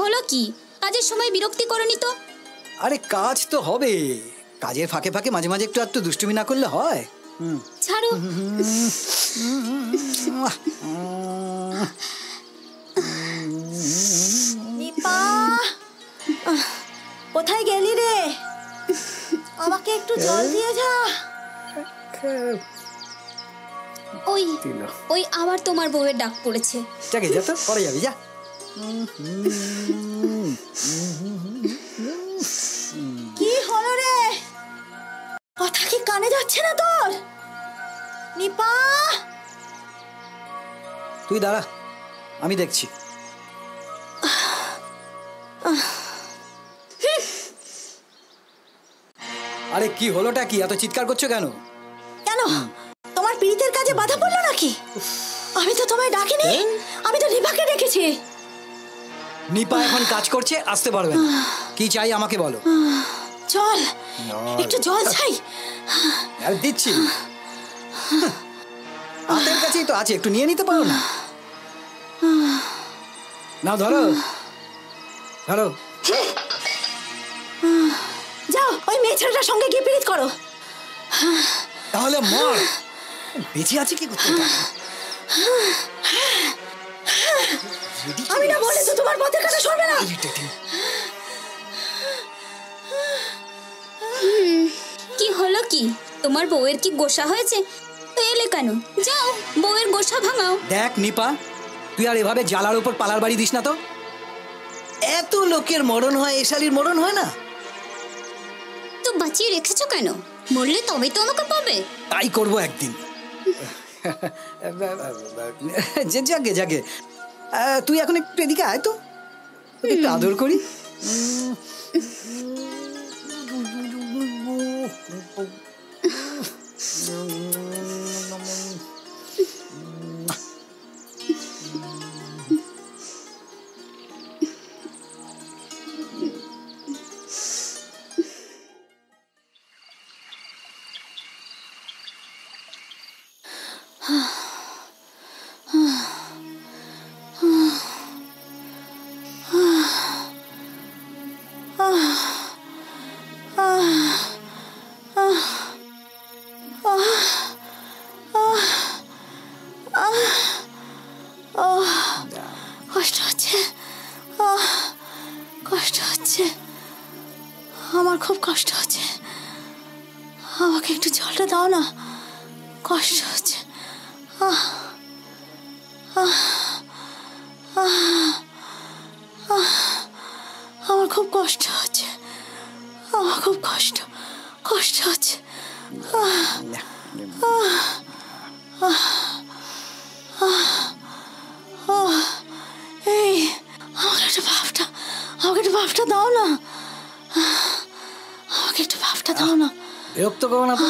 হলো কি? কাজের সময় বিরক্তি করনি তো? আরে কাজ তো হবে, কাজের ফাঁকে ফাঁকে মাঝে মাঝে একটু দুষ্টুমি না করলে হয়? ছাড়ো। নিপা, কোথায় গেলি রে? আমাকে একটু জল দিয়ে যা। ওই আবার তোমার বউয়ের ডাক পড়েছে। যাকে যা তো, পরে যাবি যা। কি হলো রে? কথা কি কানে যাচ্ছে না তোর? নিপা, তুই দাঁড়া, আমি দেখছি। আরে কি হলোটা কি? এত চিৎকার করছো কেন? কেন তোমার পীড়িতের কাজে বাধা পড়লো নাকি? আমি তো তোমায় ডাকিনি, আমি তো নিপাকে ডেকেছি। নিপা এখন কাজ করছে, আসতে পারবে না। কি চাই আমাকে বলো। জল, একটু জল চাই। আর দিচ্ছি, হাতের কাছেই তো আছে, একটু নিয়ে নিতে পারো না? না, ধরো ধরো। যাও ওই মেয়ে ছেলেটার সঙ্গে গিয়ে পীড়িত করো। তাহলে মর, বেঁচে আছে কি করতে? আমি না বলে তো তোমার পথের কাছে সরবে না। কি হলো কি? তোমার বউয়ের কি গোসা হয়েছে? তো এলে কেন? যাও বউয়ের গোসা ভাঙাও। দেখ নিপা, তুই আর এভাবে জ্বালার উপর পালার বাড়ি দিস না তো। এত লোকের মরণ হয়, এ শালির মরণ হয় না? তো বাঁচিয়ে রেখেছো কেন? মরলে তবে তো আমাকে পাবে। তাই করবো একদিন। জাগে জাগে, তুই এখন একটু এদিকে আয় তো, একটু আদর করি। কষ্ট হচ্ছে, কষ্ট হচ্ছে, আমার খুব কষ্ট হচ্ছে। আমাকে একটু জলটা দাও না, কষ্ট হচ্ছে। আমার খুব কষ্ট হচ্ছে, আমার খুব কষ্ট হচ্ছে। এই আমাকে একটু ভাবটা দাও না, আমাকে একটু ভাবটা দাও না। বিরক্ত করো না তো।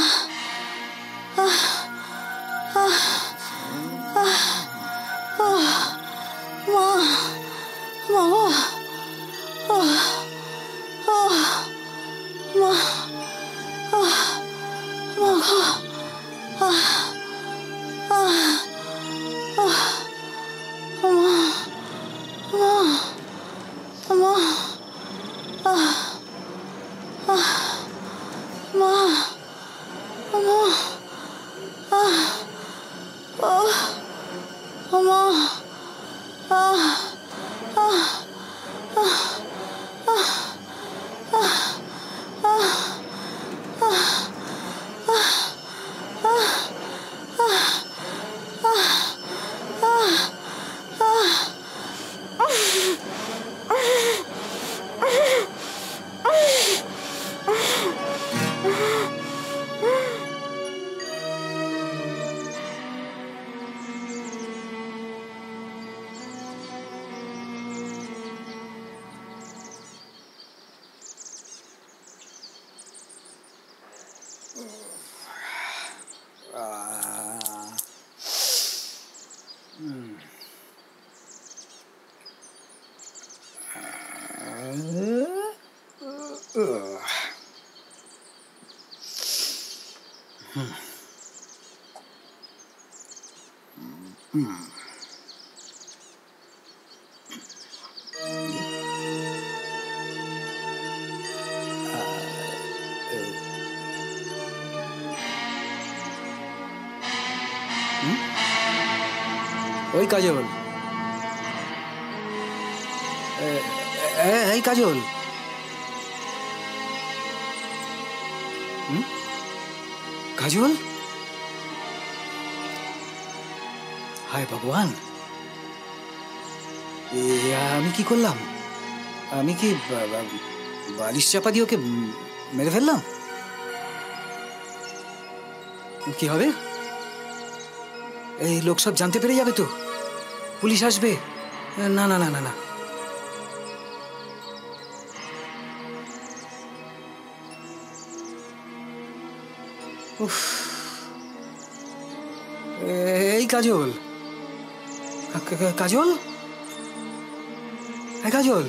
ওই কাজল, এই কাজল, কাজল, হায় ভগবান, আমি কি করলাম? আমি কি বালিশ চাপা দিয়ে ওকে মেরে ফেললাম? কি হবে? এই লোক সব জানতে পেরে যাবে তো, পুলিশ আসবে। না না না না না, এই কাজল, কাজল, এই কাজল,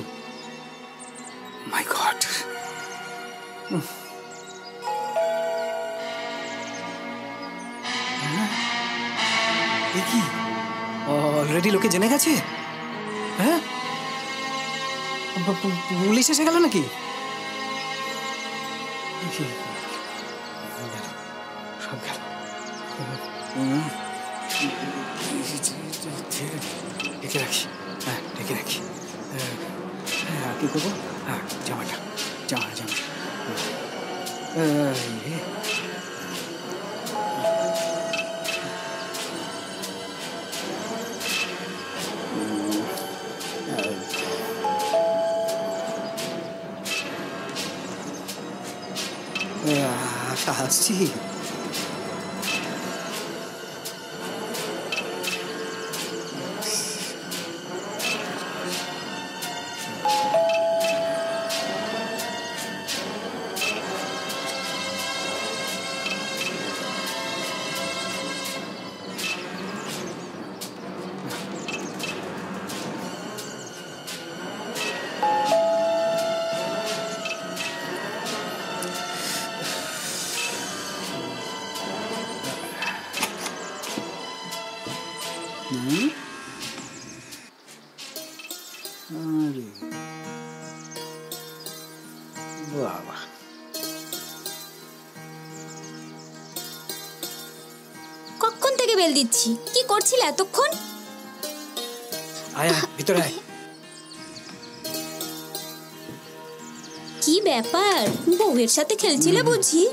মাই গড, কি অলরেডি লোকে জেনে গেছে? হ্যাঁ, পুলিশ এসে গেল নাকি? সব গেল। ঢেকে রাখি, হ্যাঁ ঢেকে রাখি। হ্যাঁ কি করবো? হ্যাঁ জামাটা, জামাটা আসছি। বাবা, কখন থেকে বেল দিচ্ছি, কি করছিলে এতক্ষণ? আয় ভিতরে আয়। কি ব্যাপার, বউয়ের সাথে খেলছিলে বুঝি?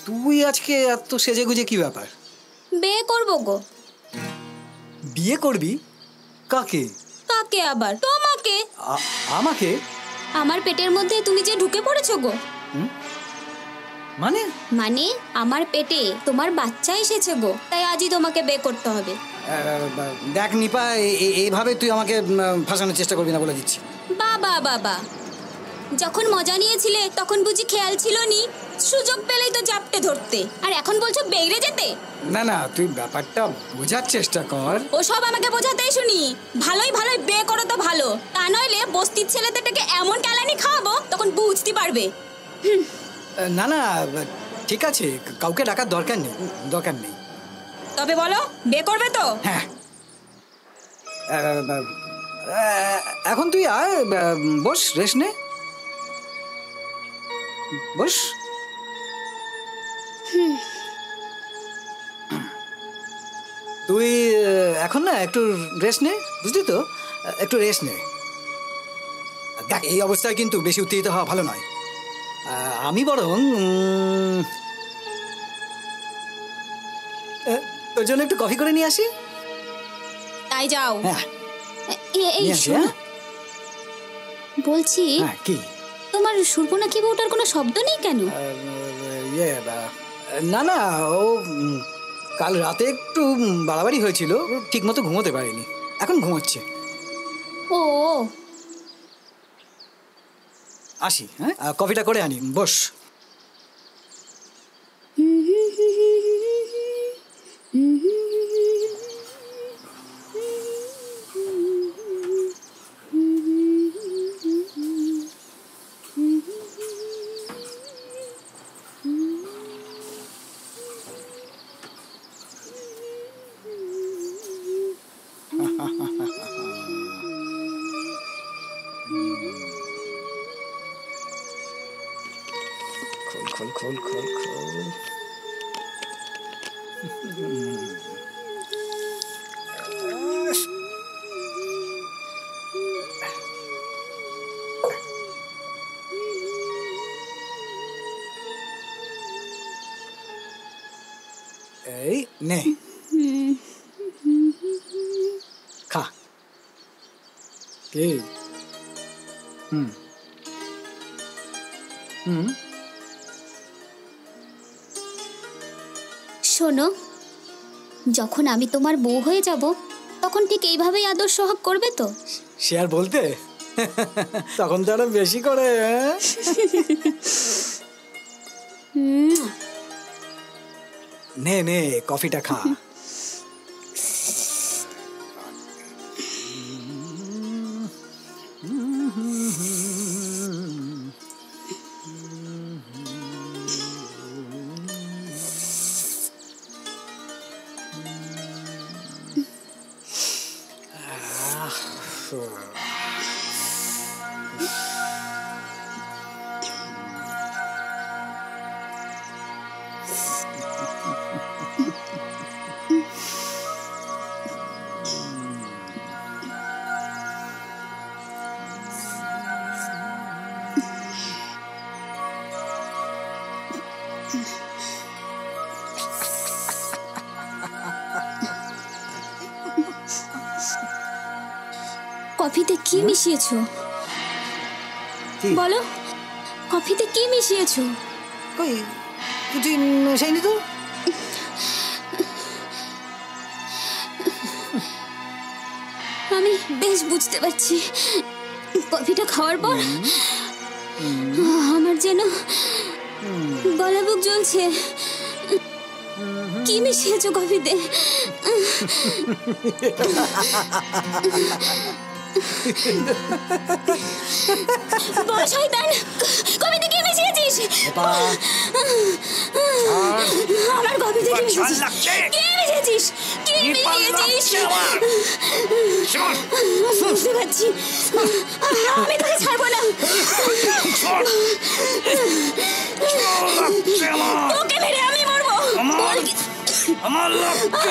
তুই আজকে এত সেজে গুজে কি ব্যাপার? বিয়ে করবো গো। বিয়ে করবি? কাকে? কাকে আবার? তোমাকে। আমাকে? আমার পেটের মধ্যে তুমি যে ঢুকে পড়েছো গো। মানে? মানে আমার পেটে তোমার বাচ্চা এসেছে গো, তাই আজই তোমাকে বিয়ে করতে হবে। দেখ নিপা, এইভাবে তুই আমাকে ফাঁসানোর চেষ্টা করবি না বলে দিচ্ছি। বাবা বাবা, যখন মজা নিয়েছিলে তখন বুঝি খেয়াল ছিল নি? সুযোগ পেলেই তো জাপটে ধরতে, আর এখন বলছো বেগড়ে যেতে। না না, তুই ব্যাপারটা বোঝার চেষ্টা কর। ওসব আমাকে বোঝাতেই শুনি। ভালোই ভালোই বিয়ে করো তো ভালো, তা নইলে বস্তির ছেলেদেরকে এমন কেলানি খাওয়াবো তখন বুঝতে পারবে। না না ঠিক আছে, কাউকে ডাকার দরকার নেই, দরকার নেই। তবে বলো, বিয়ে করবে তো? হ্যাঁ, এখন তুই আয়, বস, রেস্ট নে, বস। তুই এখন না একটু রেস্ট নে, বুঝলি তো, একটু রেস্ট নে। দেখ এই অবস্থায় কিন্তু বেশি উত্তেজিত হওয়া ভালো নয়। আমি বরং তোর জন্য একটু কফি করে নিয়ে আসি। তাই যাও। হ্যাঁ, এই শোনো, বলছি কি তোমার সুর্পনাখী বউটার কোনো শব্দ নেই কেন? না না, ও কাল রাতে একটু বাড়াবাড়ি হয়েছিল, ঠিক মতো ঘুমোতে পারেনি, এখন ঘুমোচ্ছে। ও আসি, হ্যাঁ কফিটা করে আনি, বস। এই নে খা কি হুম হুম শোনো, যখন আমি তোমার বউ হয়ে যাব তখন ঠিক এইভাবেই আদর সোহাগ করবে তো? সে আর বলতে তখন তো আরো বেশি করে নে নে কফিটা খা। কফিতে কি মিশিয়েছো বলো? কফিতে কি মিশিয়েছো? কই কিছু মেশাইনি তো। আমি বেশ বুঝতে পারছি। কফিটা খাওয়ার পর আমার যেন গলা বুক জ্বলছে। কি মিশিয়েছো কফিতে? বড় শয়তান, কফিতে কি মিশিয়েছিস? আমার কফিতে কি মিশিয়েছিস? কি মিশিয়েছিস? কি মিশিয়েছিস? বুঝতে পারছি, আমি তোকে ছাড়বো না। তোকে মেরে আমি মরবো। আমার লক্ষ্য